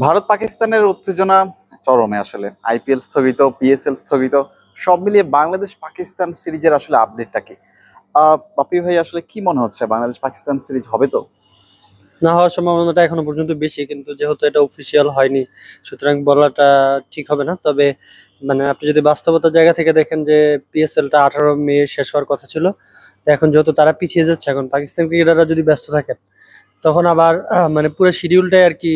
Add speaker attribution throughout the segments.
Speaker 1: ভারত পাকিস্তানের উত্তেজনা চরমে আসলে। আইপিএল স্থগিত, পিএসএল স্থগিত, সব মিলিয়ে বাংলাদেশ পাকিস্তান সিরিজের আসলে আপডেটটা কি? বাপি ভাই, আসলে কি মনে হচ্ছে, বাংলাদেশ পাকিস্তান সিরিজ হবে তো?
Speaker 2: না হওয়ার সম্ভাবনাটা এখনো পর্যন্ত বেশি, কিন্তু যেহেতু এটা অফিসিয়াল হয়নি সুতরাং বলাটা ঠিক হবে না। তবে আপনি যদি বাস্তবতার জায়গা থেকে দেখেন যে পিএসএলটা 18 মে শেষ হওয়ার কথা ছিল, তো এখন যেহেতু তারা পিছিয়ে যাচ্ছে, এখন পাকিস্তান ক্রিকেটাররা যদি ব্যস্ত থাকেন তখন আবার পুরো শিডিউলটাই আর কি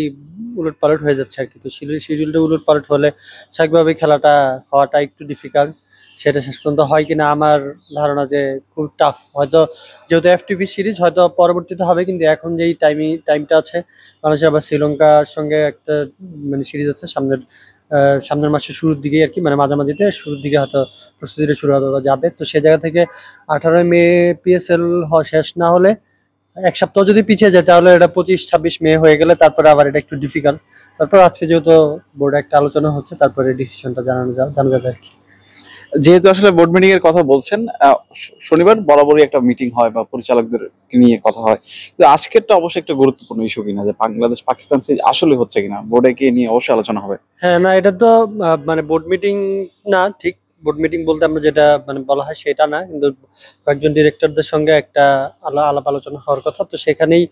Speaker 2: উলট পালট হয়ে যাচ্ছে আর কি। তো শিডিউলটা উলট পালট হলে স্বাভাবিকভাবেই খেলাটা হওয়াটা একটু ডিফিকাল্ট। সেটা শেষ পর্যন্ত হয় কিনা আমার ধারণা যে খুব টাফ। হয়তো যেহেতু এফটিপি সিরিজ হয়তো পরবর্তীতে হবে, কিন্তু এখন যেই টাইমটা আছে, বাংলাদেশ আবার শ্রীলঙ্কার সঙ্গে একটা সিরিজ আছে সামনের মাসের শুরুর দিকে আর কি, মাঝামাঝিতে শুরুর দিকে হয়তো প্রস্তুতিটা শুরু হবে বা যাবে। তো সে জায়গা থেকে 18 মে পিএসএল শেষ না হলে, এক সপ্তাহ যদি পিছিয়ে যায় তাহলে এটা 25-26 মে হয়ে গেলে তারপরে আবার এটা একটু ডিফিকাল্ট। তারপর আজকে যেহেতু বোর্ডে একটা আলোচনা হচ্ছে, তারপরে ডিসিশনটা জানা যাবে আর কি।
Speaker 1: যেহেতু আসলে বোর্ড মিটিং এর কথা বলছেন, শনিবার বরাবরই একটা মিটিং হয় বা পরিচালকদের নিয়ে কথা হয়, কিন্তু আজকেরটা অবশ্যই একটা গুরুত্বপূর্ণ ইস্যু কিনা, যে বাংলাদেশ পাকিস্তান সিরিজ আসলে হচ্ছে কিনা, বোর্ডে কে নিয়ে অবশ্যই আলোচনা হবে।
Speaker 2: হ্যাঁ, না এটা তো বোর্ড মিটিং না, ঠিক বোর্ড মিটিং বলতে আমরা যেটা বলা হয় সেটা না, কিন্তু কয়েকজন ডিরেক্টরদের সঙ্গে একটা আলাপ আলোচনা হওয়ার কথা। তো সেখানেই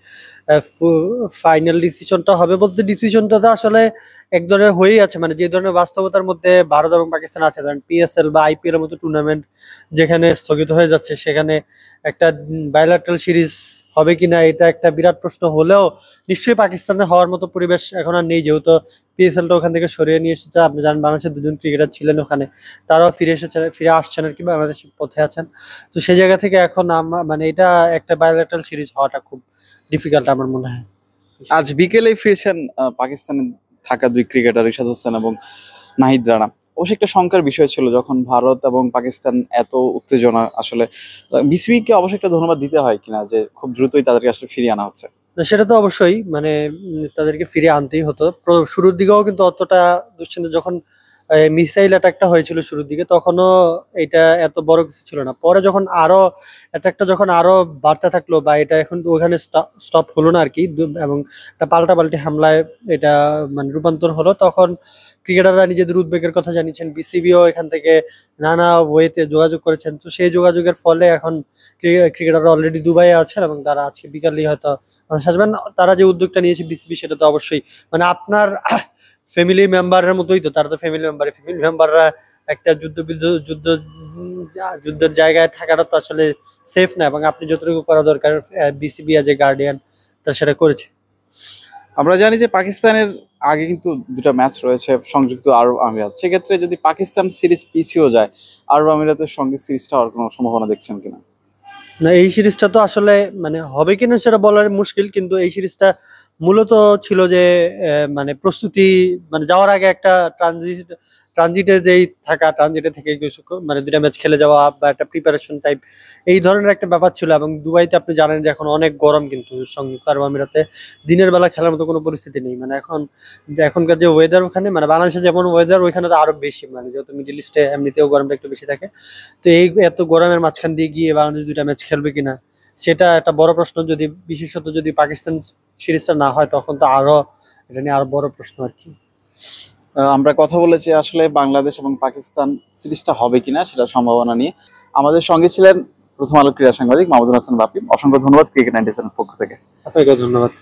Speaker 2: ফাইনাল ডিসিশনটা হবে। বলতে ডিসিশনটা তো আসলে এক ধরনের হয়েই আছে, যে ধরনের বাস্তবতার মধ্যে ভারত এবং পাকিস্তান আছে, ধরেন পিএসএল বা আইপিএল এর মতো টুর্নামেন্ট যেখানে স্থগিত হয়ে যাচ্ছে, সেখানে একটা বায়োল্যাটারাল সিরিজ হবে কিনা এটা একটা বিরাট প্রশ্ন হলেও নিশ্চয়ই পাকিস্তানে হওয়ার মতো পরিবেশ এখন আর নেই। যেহেতু পিএসএলটা ওখান থেকে সরিয়ে নিয়ে এসেছে, আপনি জানেন বাংলাদেশের দুজন ক্রিকেটার ছিলেন ওখানে, তারাও ফিরে আসছেন আর কি, বাংলাদেশের পথে আছেন। তো সেই জায়গা থেকে এখন এটা একটা বায়োলেটারাল সিরিজ হওয়াটা খুব ডিফিকাল্ট আমার মনে হয়।
Speaker 1: আজ বিকেলেই ফিরছেন পাকিস্তানে থাকা দুই ক্রিকেটার রিশাদ হোসেন এবং নাহিদ রানা। অবশ্যই একটা শঙ্কার বিষয় ছিল যখন ভারত এবং পাকিস্তান এত উত্তেজনা আসলে, বিসিবি কে অবশ্যই একটা ধন্যবাদ দিতে হয় কিনা, যে খুব দ্রুতই তাদেরকে আসলে ফিরিয়ে আনা হচ্ছে।
Speaker 2: না, সেটা তো অবশ্যই তাদেরকে ফিরে আনতেই হতো। শুরুর দিকেও কিন্তু অতটা দুশ্চিন্তা, যখন মিসাইল অ্যাটাকটা হয়েছিল শুরুর দিকে, তখনও এটা এত বড় কিছু ছিল না। পরে যখন আরো অ্যাটাকটা যখন আরো বাড়তে থাকলো, বা এটা এখন ওখানে স্টপ হলো না আর কি, এবং একটা পাল্টাপাল্টি হামলায় এটা রূপান্তর হলো, তখন ক্রিকেটাররা নিজেদের উদ্বেগের কথা জানিয়েছেন। বিসিবিও এখান থেকে নানা ওয়েতে যোগাযোগ করেছেন। তো সেই যোগাযোগের ফলে এখন ক্রিকেটাররা অলরেডি দুবাইয়ে আছেন, এবং তারা আজকে বিকালেই হয়তো আসবেন। তারা যে উদ্যোগটা নিয়েছে বিসিবি, সেটা তো অবশ্যই আপনার ফ্যামিলি মেম্বারের মতোই। তো তারা তো ফ্যামিলি মেম্বাররা একটা যুদ্ধের জায়গায় থাকাটা তো আসলে সেফ না, এবং আপনি যতটুকু করা দরকার বিসিবি এজ এ গার্ডিয়ান তা সেটা করেছে।
Speaker 1: আমরা জানি যে পাকিস্তানের আগে কিন্তু দুটো ম্যাচ রয়েছে সংযুক্ত আরব আমিরাত, সেক্ষেত্রে যদি পাকিস্তান সিরিজ পিছিয়েও যায়, আরব আমিরাতের সঙ্গে সিরিজটা হওয়ার কোনো সম্ভাবনা দেখছেন কিনা?
Speaker 2: না, এই সিরিজটা তো আসলে হবে কিনা সেটা বলার মুশকিল, কিন্তু এই সিরিজটা মূলত ছিল যে প্রস্তুতি, যাওয়ার আগে একটা ট্রানজিটে থেকে কিছু দুটা ম্যাচ খেলে যাওয়া, বা একটা প্রিপারেশন টাইপ এই ধরনের একটা ব্যাপার ছিল। এবং দুবাইতে আপনি জানেন যে এখন অনেক গরম, কিন্তু সংযুক্ত আরব আমিরাতে দিনের বেলা খেলার মতো কোনো পরিস্থিতি নেই। এখনকার যে ওয়েদার ওখানে, বাংলাদেশে যেমন ওয়েদার, ওইখানে তো আরো বেশি, যেহেতু মিডল ইস্টে এমনিতেও গরমটা একটু বেশি থাকে। তো এই এত গরমের মাঝখান দিয়ে গিয়ে বাংলাদেশ দুইটা ম্যাচ খেলবে কিনা সেটা একটা বড় প্রশ্ন। বিশেষত যদি পাকিস্তান সিরিজটা না হয়, তখন তো এটা নিয়ে আরো বড় প্রশ্ন আর কি।
Speaker 1: আমরা কথা বলেছি আসলে বাংলাদেশ এবং পাকিস্তান সিরিজটা হবে কিনা সেটা সম্ভাবনা নিয়ে। আমাদের সঙ্গে ছিলেন প্রথম আলো ক্রীড়া সাংবাদিক মাহমুদুল হাসান বাপি। অসংখ্য ধন্যবাদ ক্রিকেট 97 পক্ষ থেকে।
Speaker 2: আপনাকে ধন্যবাদ।